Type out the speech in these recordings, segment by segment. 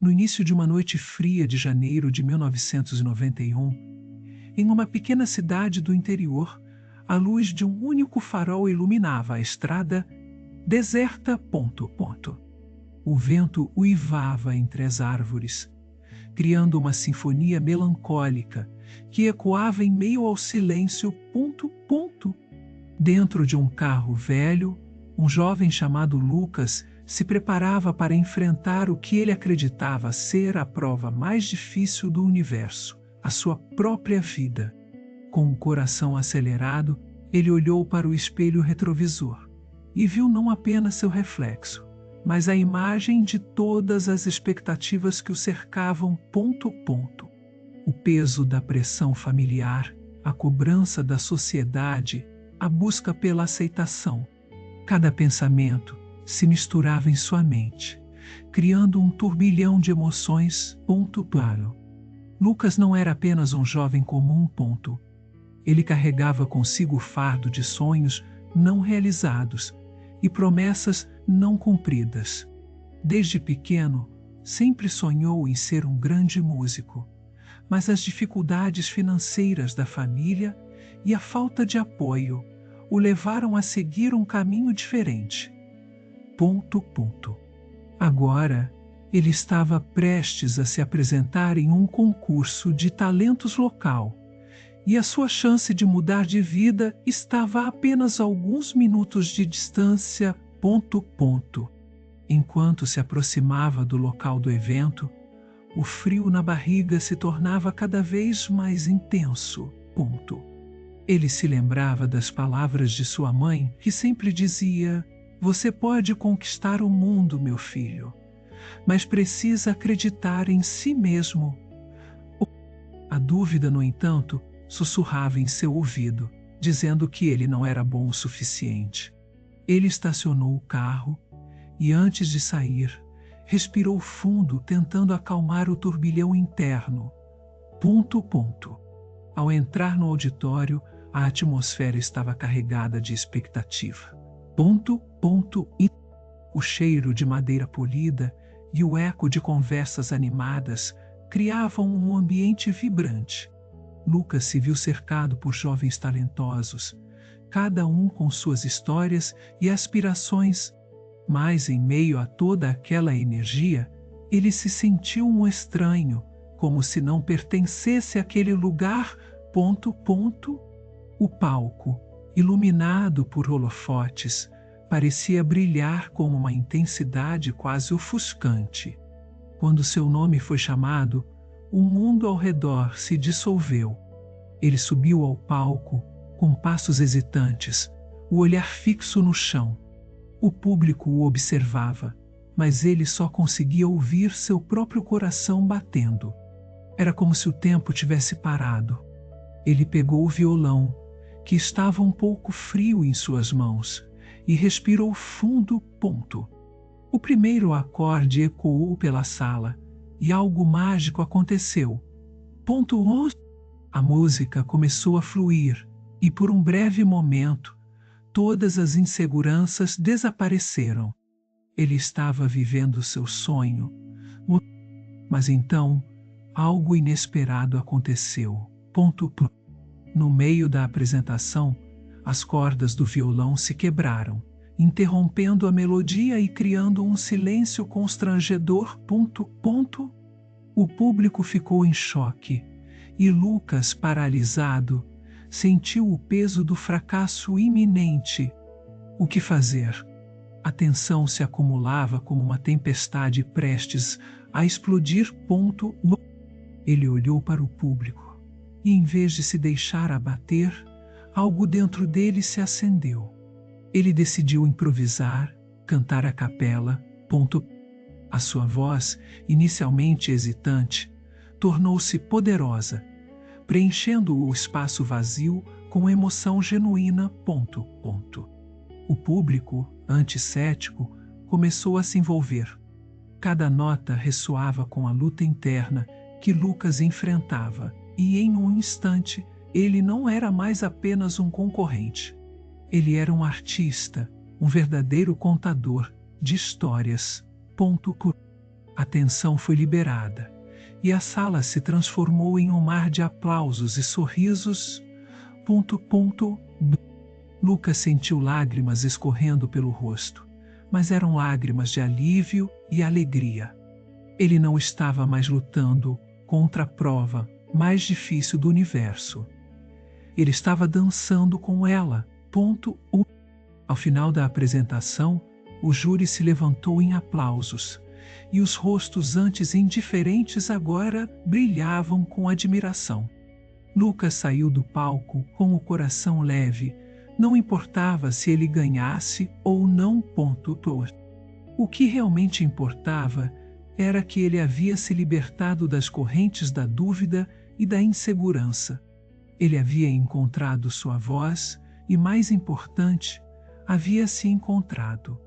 No início de uma noite fria de janeiro de 1991, em uma pequena cidade do interior, a luz de um único farol iluminava a estrada deserta. O vento uivava entre as árvores, criando uma sinfonia melancólica que ecoava em meio ao silêncio. Dentro de um carro velho, um jovem chamado Lucas se preparava para enfrentar o que ele acreditava ser a prova mais difícil do universo, a sua própria vida. Com o coração acelerado, ele olhou para o espelho retrovisor e viu não apenas seu reflexo, mas a imagem de todas as expectativas que o cercavam. O peso da pressão familiar, a cobrança da sociedade, a busca pela aceitação. Cada pensamento se misturava em sua mente, criando um turbilhão de emoções. Lucas não era apenas um jovem comum. Ele carregava consigo o fardo de sonhos não realizados e promessas não cumpridas. Desde pequeno, sempre sonhou em ser um grande músico, mas as dificuldades financeiras da família e a falta de apoio o levaram a seguir um caminho diferente. Agora, ele estava prestes a se apresentar em um concurso de talentos local, e a sua chance de mudar de vida estava a apenas alguns minutos de distância. Enquanto se aproximava do local do evento, o frio na barriga se tornava cada vez mais intenso. Ele se lembrava das palavras de sua mãe, que sempre dizia: "Você pode conquistar o mundo, meu filho, mas precisa acreditar em si mesmo." A dúvida, no entanto, sussurrava em seu ouvido, dizendo que ele não era bom o suficiente. Ele estacionou o carro e, antes de sair, respirou fundo, tentando acalmar o turbilhão interno. Ao entrar no auditório, a atmosfera estava carregada de expectativa. O cheiro de madeira polida e o eco de conversas animadas criavam um ambiente vibrante. Lucas se viu cercado por jovens talentosos, cada um com suas histórias e aspirações, mas em meio a toda aquela energia, ele se sentiu um estranho, como se não pertencesse àquele lugar. O palco, iluminado por holofotes, parecia brilhar com uma intensidade quase ofuscante. Quando seu nome foi chamado, o mundo ao redor se dissolveu. Ele subiu ao palco, com passos hesitantes, o olhar fixo no chão. O público o observava, mas ele só conseguia ouvir seu próprio coração batendo. Era como se o tempo tivesse parado. Ele pegou o violão, que estava um pouco frio em suas mãos, e respirou fundo. O primeiro acorde ecoou pela sala, e algo mágico aconteceu. A música começou a fluir, e por um breve momento, todas as inseguranças desapareceram. Ele estava vivendo seu sonho. Mas então, algo inesperado aconteceu. No meio da apresentação, as cordas do violão se quebraram, interrompendo a melodia e criando um silêncio constrangedor. O público ficou em choque, e Lucas, paralisado, sentiu o peso do fracasso iminente. O que fazer? A tensão se acumulava como uma tempestade prestes a explodir. Ele olhou para o público, e em vez de se deixar abater, algo dentro dele se acendeu. Ele decidiu improvisar, cantar a capela. A sua voz, inicialmente hesitante, tornou-se poderosa, preenchendo o espaço vazio com emoção genuína. O público, antes cético, começou a se envolver. Cada nota ressoava com a luta interna que Lucas enfrentava, e em um instante, ele não era mais apenas um concorrente. Ele era um artista, um verdadeiro contador de histórias. A tensão foi liberada, e a sala se transformou em um mar de aplausos e sorrisos. Lucas sentiu lágrimas escorrendo pelo rosto, mas eram lágrimas de alívio e alegria. Ele não estava mais lutando contra a prova mais difícil do universo. Ele estava dançando com ela. Ao final da apresentação, o júri se levantou em aplausos, e os rostos antes indiferentes agora brilhavam com admiração. Lucas saiu do palco com o coração leve, não importava se ele ganhasse ou não. O que realmente importava era que ele havia se libertado das correntes da dúvida e da insegurança. Ele havia encontrado sua voz e, mais importante, havia se encontrado.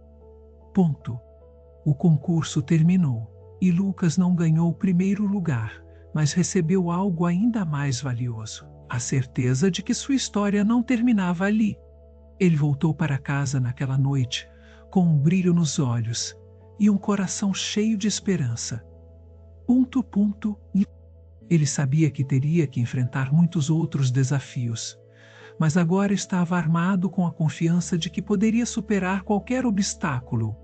O concurso terminou e Lucas não ganhou o primeiro lugar, mas recebeu algo ainda mais valioso: a certeza de que sua história não terminava ali. Ele voltou para casa naquela noite, com um brilho nos olhos e um coração cheio de esperança. Ele sabia que teria que enfrentar muitos outros desafios, mas agora estava armado com a confiança de que poderia superar qualquer obstáculo.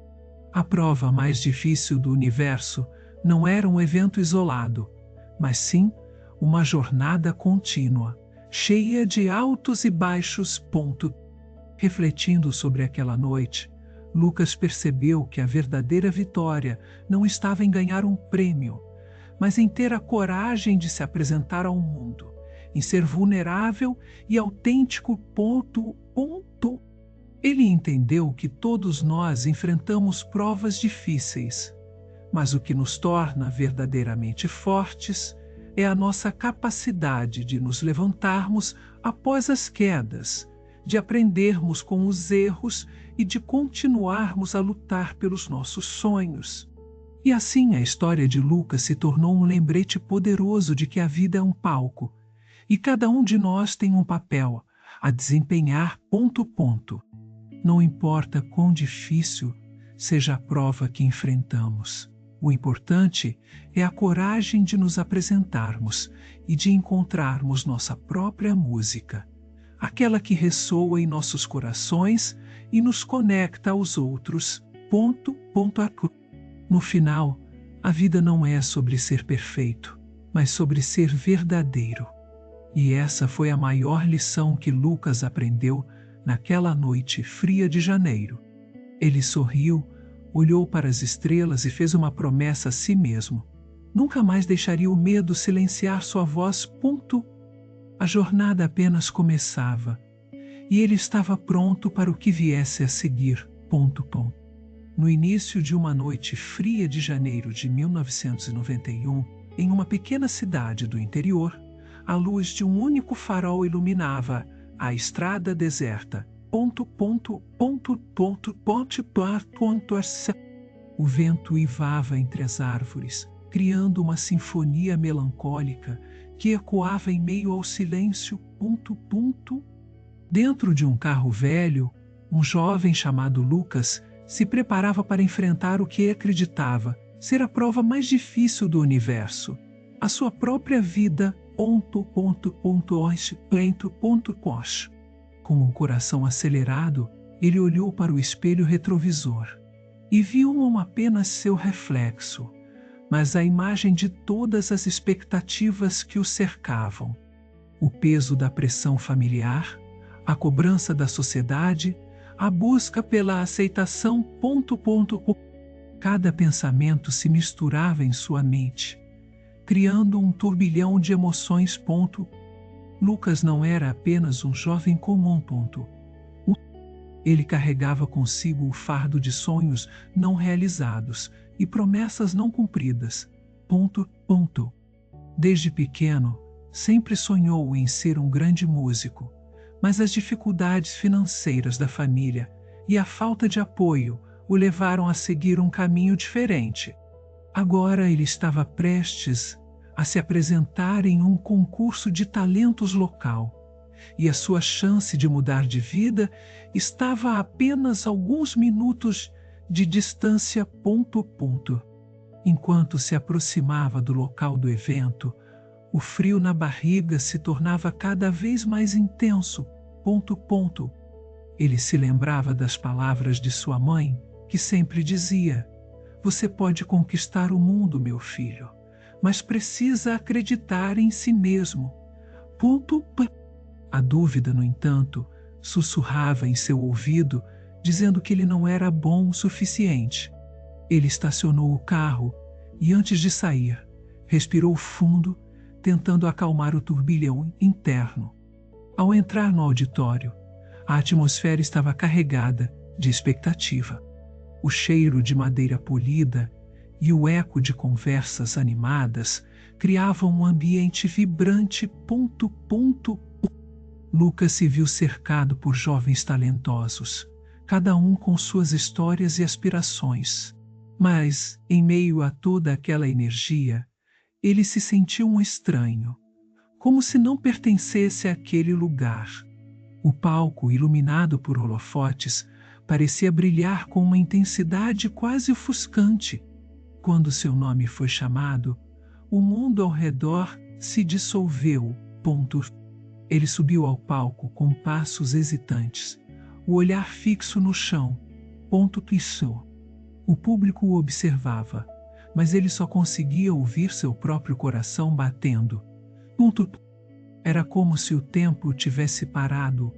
A prova mais difícil do universo não era um evento isolado, mas sim uma jornada contínua, cheia de altos e baixos. Refletindo sobre aquela noite, Lucas percebeu que a verdadeira vitória não estava em ganhar um prêmio, mas em ter a coragem de se apresentar ao mundo, em ser vulnerável e autêntico. Ele entendeu que todos nós enfrentamos provas difíceis, mas o que nos torna verdadeiramente fortes é a nossa capacidade de nos levantarmos após as quedas, de aprendermos com os erros e de continuarmos a lutar pelos nossos sonhos. E assim a história de Lucas se tornou um lembrete poderoso de que a vida é um palco, e cada um de nós tem um papel a desempenhar. Não importa quão difícil seja a prova que enfrentamos, o importante é a coragem de nos apresentarmos e de encontrarmos nossa própria música, aquela que ressoa em nossos corações e nos conecta aos outros. No final, a vida não é sobre ser perfeito, mas sobre ser verdadeiro. E essa foi a maior lição que Lucas aprendeu naquela noite fria de janeiro. Ele sorriu, olhou para as estrelas e fez uma promessa a si mesmo: nunca mais deixaria o medo silenciar sua voz. A jornada apenas começava, e ele estava pronto para o que viesse a seguir. No início de uma noite fria de janeiro de 1991, em uma pequena cidade do interior, a luz de um único farol iluminava a estrada deserta. O vento uivava entre as árvores, criando uma sinfonia melancólica que ecoava em meio ao silêncio. Dentro de um carro velho, um jovem chamado Lucas se preparava para enfrentar o que acreditava ser a prova mais difícil do universo: a sua própria vida. Com o coração acelerado, ele olhou para o espelho retrovisor e viu não apenas seu reflexo, mas a imagem de todas as expectativas que o cercavam. O peso da pressão familiar, a cobrança da sociedade, a busca pela aceitação. Cada pensamento se misturava em sua mente, criando um turbilhão de emoções. Lucas não era apenas um jovem comum. Ele carregava consigo o fardo de sonhos não realizados e promessas não cumpridas. Desde pequeno, sempre sonhou em ser um grande músico, mas as dificuldades financeiras da família e a falta de apoio o levaram a seguir um caminho diferente. Agora ele estava prestes a se apresentar em um concurso de talentos local, e a sua chance de mudar de vida estava a apenas alguns minutos de distância. Enquanto se aproximava do local do evento, o frio na barriga se tornava cada vez mais intenso. Ele se lembrava das palavras de sua mãe, que sempre dizia: "Você pode conquistar o mundo, meu filho, mas precisa acreditar em si mesmo." A dúvida, no entanto, sussurrava em seu ouvido, dizendo que ele não era bom o suficiente. Ele estacionou o carro e, antes de sair, respirou fundo, tentando acalmar o turbilhão interno. Ao entrar no auditório, a atmosfera estava carregada de expectativa. O cheiro de madeira polida e o eco de conversas animadas criavam um ambiente vibrante. Lucas se viu cercado por jovens talentosos, cada um com suas histórias e aspirações. Mas, em meio a toda aquela energia, ele se sentiu um estranho, como se não pertencesse àquele lugar. O palco, iluminado por holofotes, parecia brilhar com uma intensidade quase ofuscante. Quando seu nome foi chamado, o mundo ao redor se dissolveu. Ele subiu ao palco com passos hesitantes, o olhar fixo no chão. Pisou. O público o observava, mas ele só conseguia ouvir seu próprio coração batendo. Era como se o tempo tivesse parado.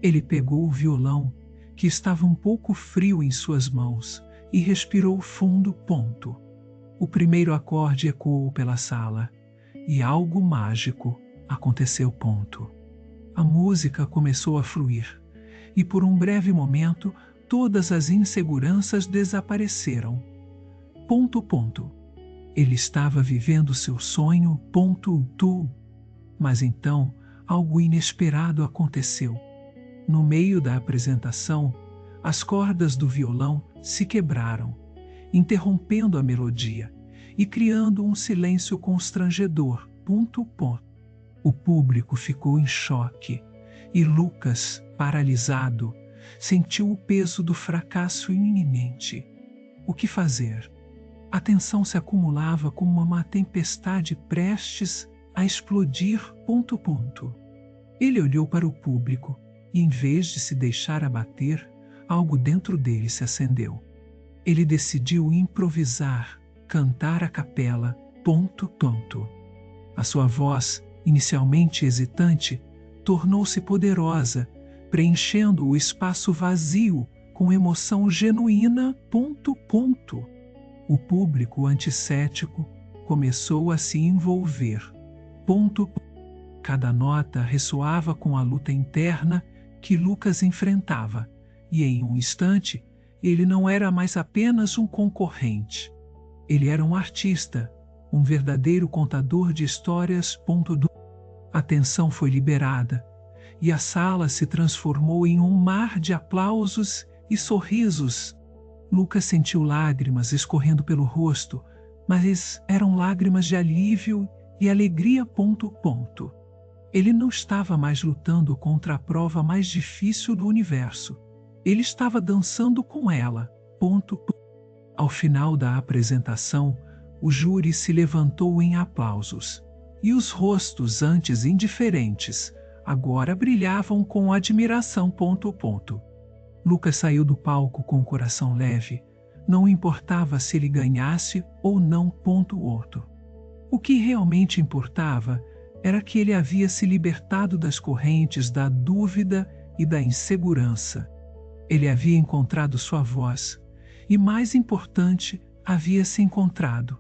Ele pegou o violão, que estava um pouco frio em suas mãos, e respirou fundo. O primeiro acorde ecoou pela sala, e algo mágico aconteceu. A música começou a fluir, e por um breve momento todas as inseguranças desapareceram. Ele estava vivendo seu sonho. Mas então algo inesperado aconteceu. No meio da apresentação, as cordas do violão se quebraram, interrompendo a melodia e criando um silêncio constrangedor. O público ficou em choque e Lucas, paralisado, sentiu o peso do fracasso iminente. O que fazer? A tensão se acumulava como uma tempestade prestes a explodir. Ele olhou para o público e, em vez de se deixar abater, algo dentro dele se acendeu. Ele decidiu improvisar, cantar a capela. A sua voz, inicialmente hesitante, tornou-se poderosa, preenchendo o espaço vazio com emoção genuína. O público anticético começou a se envolver. Cada nota ressoava com a luta interna que Lucas enfrentava, e em um instante ele não era mais apenas um concorrente. Ele era um artista, um verdadeiro contador de histórias. A tensão foi liberada, e a sala se transformou em um mar de aplausos e sorrisos. Lucas sentiu lágrimas escorrendo pelo rosto, mas eram lágrimas de alívio e alegria. Ele não estava mais lutando contra a prova mais difícil do universo. Ele estava dançando com ela. Ao final da apresentação, o júri se levantou em aplausos, e os rostos antes indiferentes agora brilhavam com admiração. Lucas saiu do palco com o coração leve. Não importava se ele ganhasse ou não. O que realmente importava era que ele havia se libertado das correntes da dúvida e da insegurança. Ele havia encontrado sua voz e, mais importante, havia se encontrado.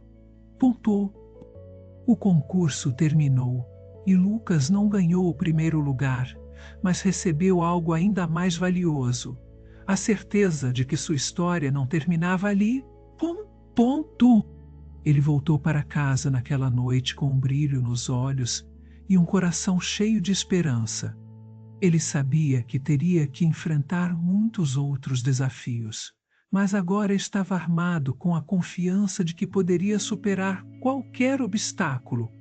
O concurso terminou e Lucas não ganhou o primeiro lugar, mas recebeu algo ainda mais valioso: a certeza de que sua história não terminava ali. Ele voltou para casa naquela noite com um brilho nos olhos e um coração cheio de esperança. Ele sabia que teria que enfrentar muitos outros desafios, mas agora estava armado com a confiança de que poderia superar qualquer obstáculo.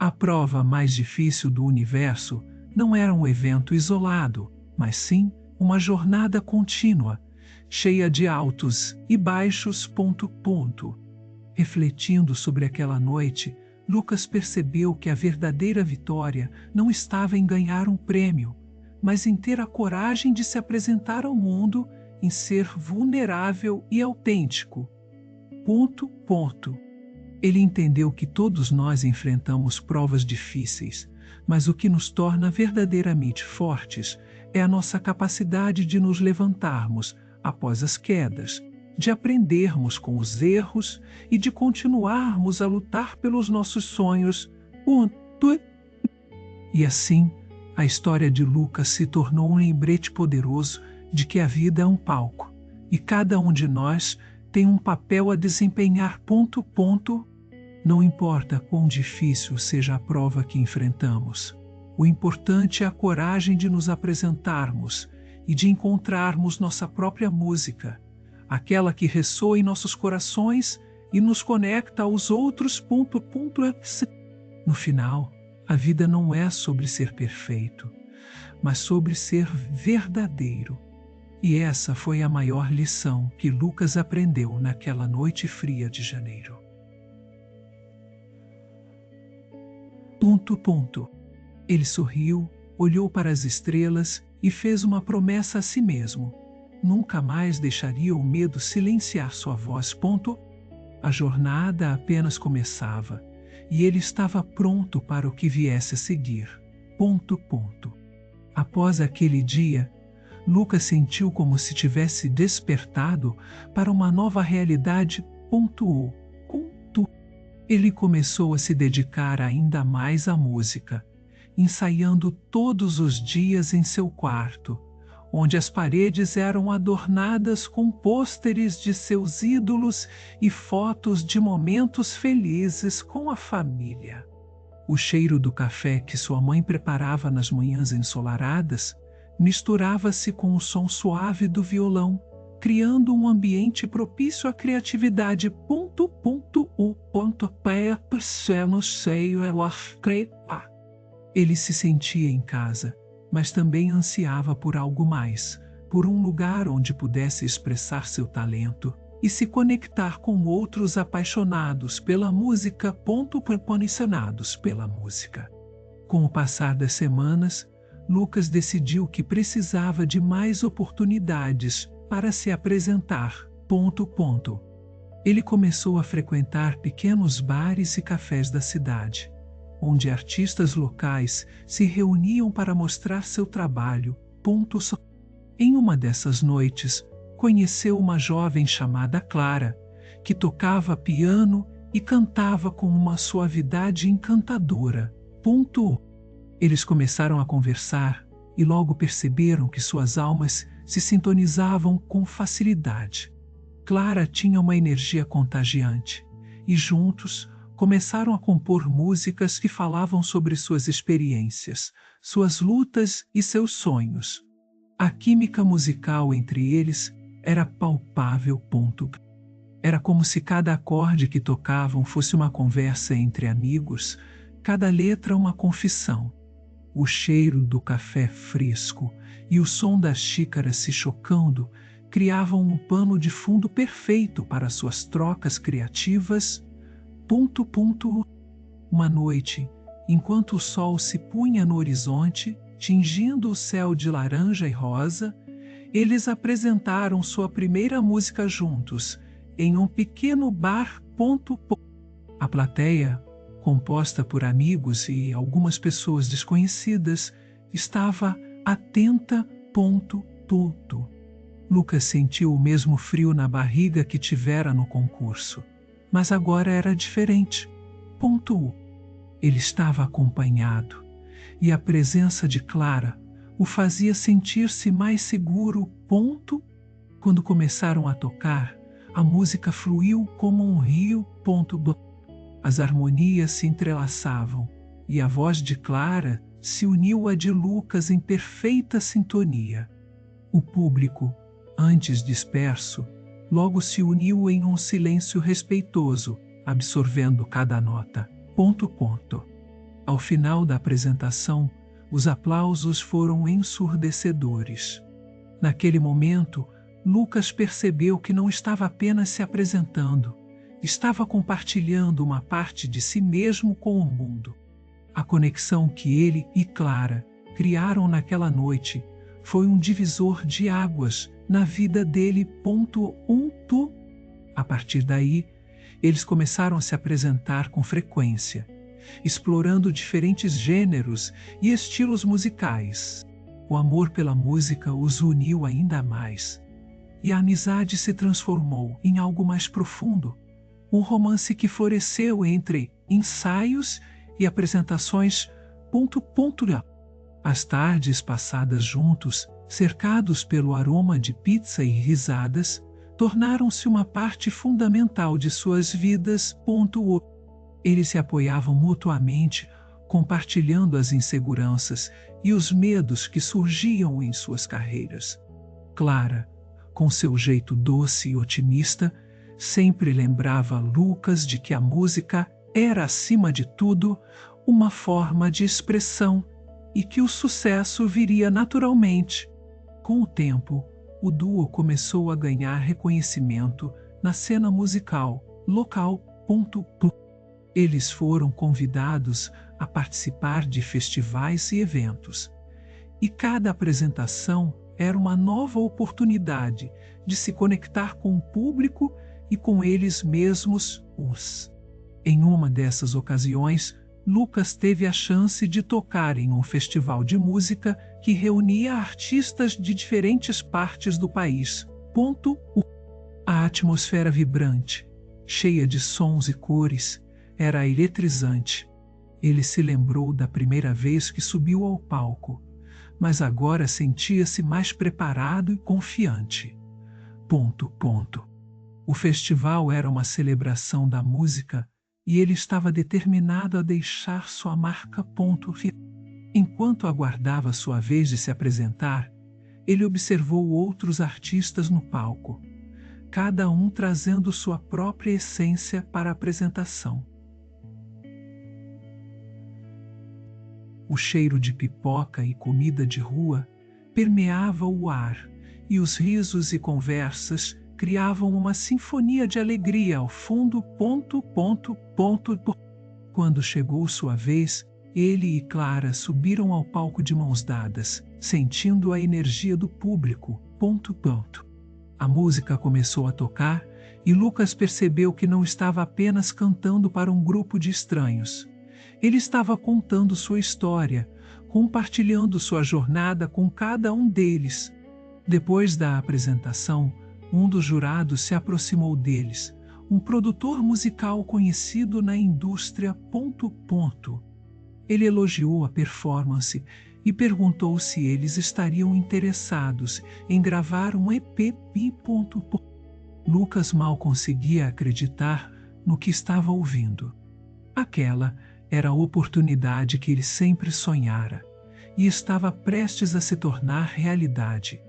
A prova mais difícil do universo não era um evento isolado, mas sim uma jornada contínua, cheia de altos e baixos. Refletindo sobre aquela noite, Lucas percebeu que a verdadeira vitória não estava em ganhar um prêmio, mas em ter a coragem de se apresentar ao mundo, em ser vulnerável e autêntico. Ele entendeu que todos nós enfrentamos provas difíceis, mas o que nos torna verdadeiramente fortes é a nossa capacidade de nos levantarmos após as quedas, de aprendermos com os erros e de continuarmos a lutar pelos nossos sonhos. E assim, a história de Lucas se tornou um lembrete poderoso de que a vida é um palco, e cada um de nós tem um papel a desempenhar. Não importa quão difícil seja a prova que enfrentamos, o importante é a coragem de nos apresentarmos e de encontrarmos nossa própria música, aquela que ressoa em nossos corações e nos conecta aos outros. No final, a vida não é sobre ser perfeito, mas sobre ser verdadeiro. E essa foi a maior lição que Lucas aprendeu naquela noite fria de janeiro. Ele sorriu, olhou para as estrelas e fez uma promessa a si mesmo. Nunca mais deixaria o medo silenciar sua voz. A jornada apenas começava e ele estava pronto para o que viesse a seguir. Após aquele dia, Lucas sentiu como se tivesse despertado para uma nova realidade. Ele começou a se dedicar ainda mais à música, ensaiando todos os dias em seu quarto, onde as paredes eram adornadas com pôsteres de seus ídolos e fotos de momentos felizes com a família. O cheiro do café que sua mãe preparava nas manhãs ensolaradas misturava-se com o som suave do violão, criando um ambiente propício à criatividade. Ele se sentia em casa, mas também ansiava por algo mais, por um lugar onde pudesse expressar seu talento e se conectar com outros apaixonados pela música. Apaixonados pela música. Com o passar das semanas, Lucas decidiu que precisava de mais oportunidades para se apresentar. Ele começou a frequentar pequenos bares e cafés da cidade, onde artistas locais se reuniam para mostrar seu trabalho. Em uma dessas noites, conheceu uma jovem chamada Clara, que tocava piano e cantava com uma suavidade encantadora. Eles começaram a conversar e logo perceberam que suas almas se sintonizavam com facilidade. Clara tinha uma energia contagiante e juntos começaram a compor músicas que falavam sobre suas experiências, suas lutas e seus sonhos. A química musical entre eles era palpável. Era como se cada acorde que tocavam fosse uma conversa entre amigos, cada letra uma confissão. O cheiro do café fresco e o som das xícaras se chocando criavam um pano de fundo perfeito para suas trocas criativas. Uma noite, enquanto o sol se punha no horizonte, tingindo o céu de laranja e rosa, eles apresentaram sua primeira música juntos, em um pequeno bar. A plateia, composta por amigos e algumas pessoas desconhecidas, estava atenta. Lucas sentiu o mesmo frio na barriga que tivera no concurso, mas agora era diferente. Ele estava acompanhado, e a presença de Clara o fazia sentir-se mais seguro. Quando começaram a tocar, a música fluiu como um rio. As harmonias se entrelaçavam, e a voz de Clara se uniu à de Lucas em perfeita sintonia. O público, antes disperso, logo se uniu em um silêncio respeitoso, absorvendo cada nota. Ao final da apresentação, os aplausos foram ensurdecedores. Naquele momento, Lucas percebeu que não estava apenas se apresentando, estava compartilhando uma parte de si mesmo com o mundo. A conexão que ele e Clara criaram naquela noite foi um divisor de águas na vida dele. A partir daí, eles começaram a se apresentar com frequência, explorando diferentes gêneros e estilos musicais. O amor pela música os uniu ainda mais, e a amizade se transformou em algo mais profundo, um romance que floresceu entre ensaios e apresentações. As tardes passadas juntos, cercados pelo aroma de pizza e risadas, tornaram-se uma parte fundamental de suas vidas. Eles se apoiavam mutuamente, compartilhando as inseguranças e os medos que surgiam em suas carreiras. Clara, com seu jeito doce e otimista, sempre lembrava Lucas de que a música era, acima de tudo, uma forma de expressão e que o sucesso viria naturalmente. Com o tempo, o duo começou a ganhar reconhecimento na cena musical local. Eles foram convidados a participar de festivais e eventos, e cada apresentação era uma nova oportunidade de se conectar com o público e com eles mesmos. Em uma dessas ocasiões, Lucas teve a chance de tocar em um festival de música que reunia artistas de diferentes partes do país. A atmosfera vibrante, cheia de sons e cores, era eletrizante. Ele se lembrou da primeira vez que subiu ao palco, mas agora sentia-se mais preparado e confiante. O festival era uma celebração da música e ele estava determinado a deixar sua marca. Enquanto aguardava sua vez de se apresentar, ele observou outros artistas no palco, cada um trazendo sua própria essência para a apresentação. O cheiro de pipoca e comida de rua permeava o ar, e os risos e conversas criavam uma sinfonia de alegria ao fundo. Quando chegou sua vez, ele e Clara subiram ao palco de mãos dadas, sentindo a energia do público. A música começou a tocar e Lucas percebeu que não estava apenas cantando para um grupo de estranhos. Ele estava contando sua história, compartilhando sua jornada com cada um deles. Depois da apresentação, um dos jurados se aproximou deles, um produtor musical conhecido na indústria. Ele elogiou a performance e perguntou se eles estariam interessados em gravar um EP. Lucas mal conseguia acreditar no que estava ouvindo. Aquela era a oportunidade que ele sempre sonhara e estava prestes a se tornar realidade.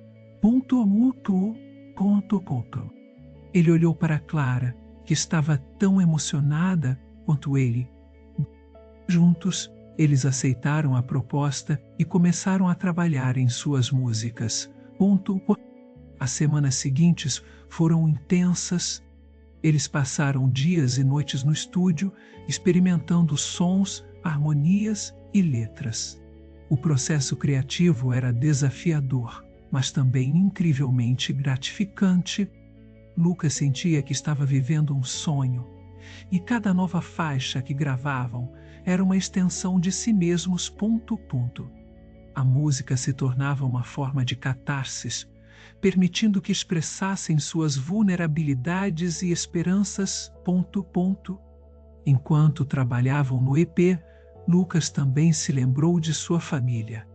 Ele olhou para Clara, que estava tão emocionada quanto ele. Juntos, eles aceitaram a proposta e começaram a trabalhar em suas músicas. As semanas seguintes foram intensas. Eles passaram dias e noites no estúdio, experimentando sons, harmonias e letras. O processo criativo era desafiador, mas também incrivelmente gratificante. Lucas sentia que estava vivendo um sonho, e cada nova faixa que gravavam era uma extensão de si mesmos. A música se tornava uma forma de catarsis, permitindo que expressassem suas vulnerabilidades e esperanças. Enquanto trabalhavam no EP, Lucas também se lembrou de sua família.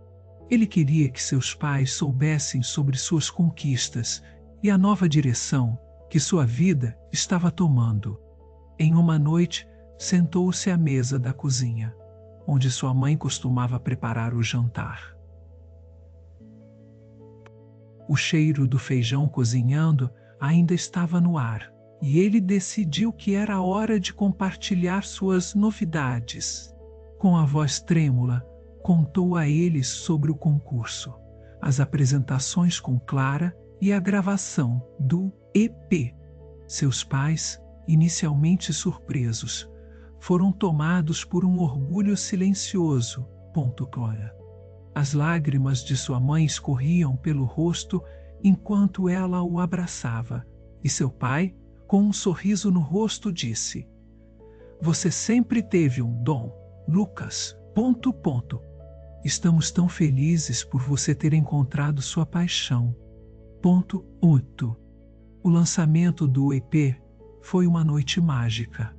Ele queria que seus pais soubessem sobre suas conquistas e a nova direção que sua vida estava tomando. Em uma noite, sentou-se à mesa da cozinha, onde sua mãe costumava preparar o jantar. O cheiro do feijão cozinhando ainda estava no ar, e ele decidiu que era hora de compartilhar suas novidades. Com a voz trêmula, contou a eles sobre o concurso, as apresentações com Clara e a gravação do EP. Seus pais, inicialmente surpresos, foram tomados por um orgulho silencioso. Cora. As lágrimas de sua mãe escorriam pelo rosto enquanto ela o abraçava, e seu pai, com um sorriso no rosto, disse: "Você sempre teve um dom, Lucas. Estamos tão felizes por você ter encontrado sua paixão." 8. O lançamento do EP foi uma noite mágica.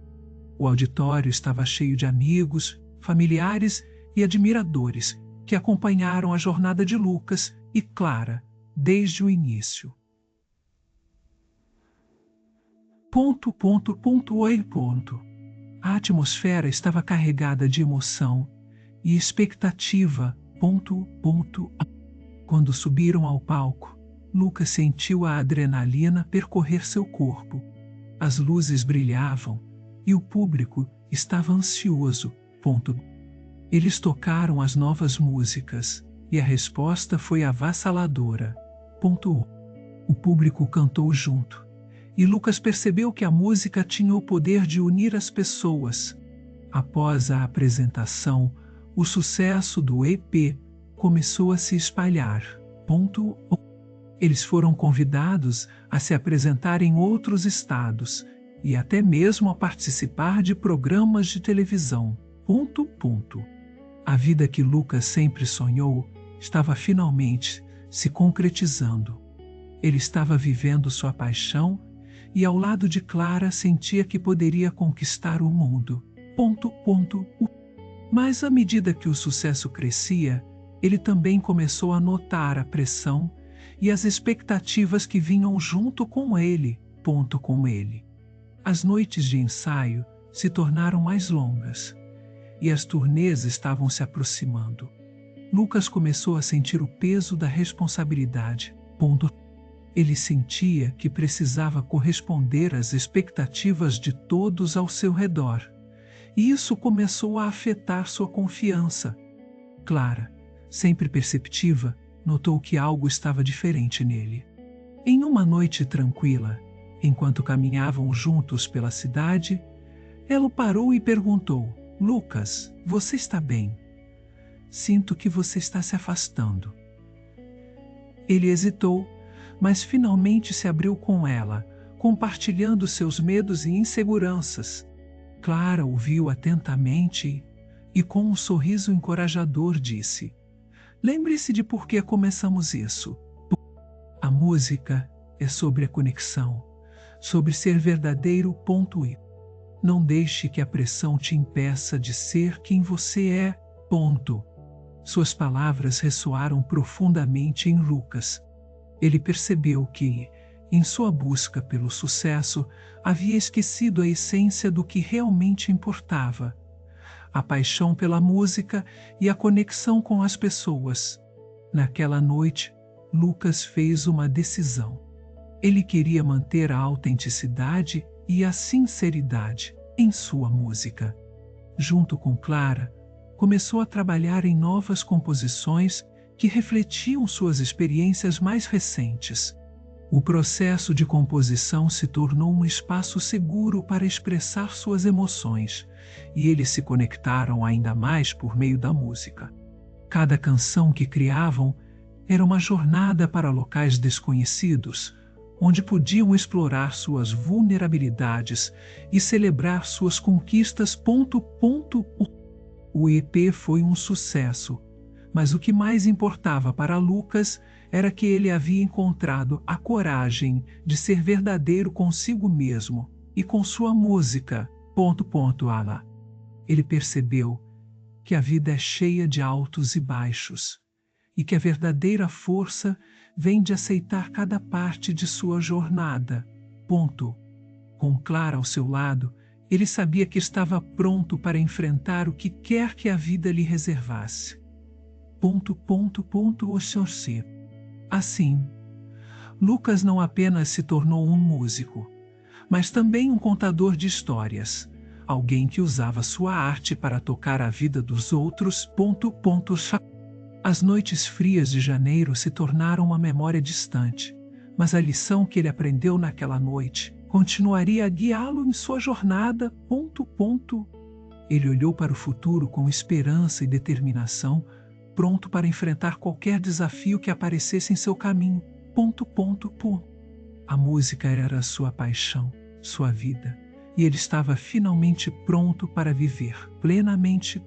O auditório estava cheio de amigos, familiares e admiradores que acompanharam a jornada de Lucas e Clara desde o início. A atmosfera estava carregada de emoção e expectativa. Quando subiram ao palco, Lucas sentiu a adrenalina percorrer seu corpo. As luzes brilhavam e o público estava ansioso. Eles tocaram as novas músicas e a resposta foi avassaladora. O público cantou junto e Lucas percebeu que a música tinha o poder de unir as pessoas. Após a apresentação, o sucesso do EP começou a se espalhar. Eles foram convidados a se apresentar em outros estados e até mesmo a participar de programas de televisão. A vida que Lucas sempre sonhou estava finalmente se concretizando. Ele estava vivendo sua paixão e ao lado de Clara sentia que poderia conquistar o mundo. Mas à medida que o sucesso crescia, ele também começou a notar a pressão e as expectativas que vinham junto com ele. As noites de ensaio se tornaram mais longas e as turnês estavam se aproximando. Lucas começou a sentir o peso da responsabilidade. Ele sentia que precisava corresponder às expectativas de todos ao seu redor, e isso começou a afetar sua confiança. Clara, sempre perceptiva, notou que algo estava diferente nele. Em uma noite tranquila, enquanto caminhavam juntos pela cidade, ela o parou e perguntou: "Lucas, você está bem? Sinto que você está se afastando." Ele hesitou, mas finalmente se abriu com ela, compartilhando seus medos e inseguranças. Clara ouviu atentamente e, com um sorriso encorajador, disse: "Lembre-se de por que começamos isso. A música é sobre a conexão, sobre ser verdadeiro. E não deixe que a pressão te impeça de ser quem você é. Suas palavras ressoaram profundamente em Lucas. Ele percebeu que, em sua busca pelo sucesso, havia esquecido a essência do que realmente importava: a paixão pela música e a conexão com as pessoas. Naquela noite, Lucas fez uma decisão. Ele queria manter a autenticidade e a sinceridade em sua música. Junto com Clara, começou a trabalhar em novas composições que refletiam suas experiências mais recentes. O processo de composição se tornou um espaço seguro para expressar suas emoções, e eles se conectaram ainda mais por meio da música. Cada canção que criavam era uma jornada para locais desconhecidos, onde podiam explorar suas vulnerabilidades e celebrar suas conquistas. O EP foi um sucesso, mas o que mais importava para Lucas era que ele havia encontrado a coragem de ser verdadeiro consigo mesmo e com sua música. Ele percebeu que a vida é cheia de altos e baixos, e que a verdadeira força vem de aceitar cada parte de sua jornada. Com Clara ao seu lado, ele sabia que estava pronto para enfrentar o que quer que a vida lhe reservasse. Assim, Lucas não apenas se tornou um músico, mas também um contador de histórias, alguém que usava sua arte para tocar a vida dos outros. As noites frias de janeiro se tornaram uma memória distante, mas a lição que ele aprendeu naquela noite continuaria a guiá-lo em sua jornada. Ele olhou para o futuro com esperança e determinação, pronto para enfrentar qualquer desafio que aparecesse em seu caminho. A música era sua paixão, sua vida, e ele estava finalmente pronto para viver plenamente.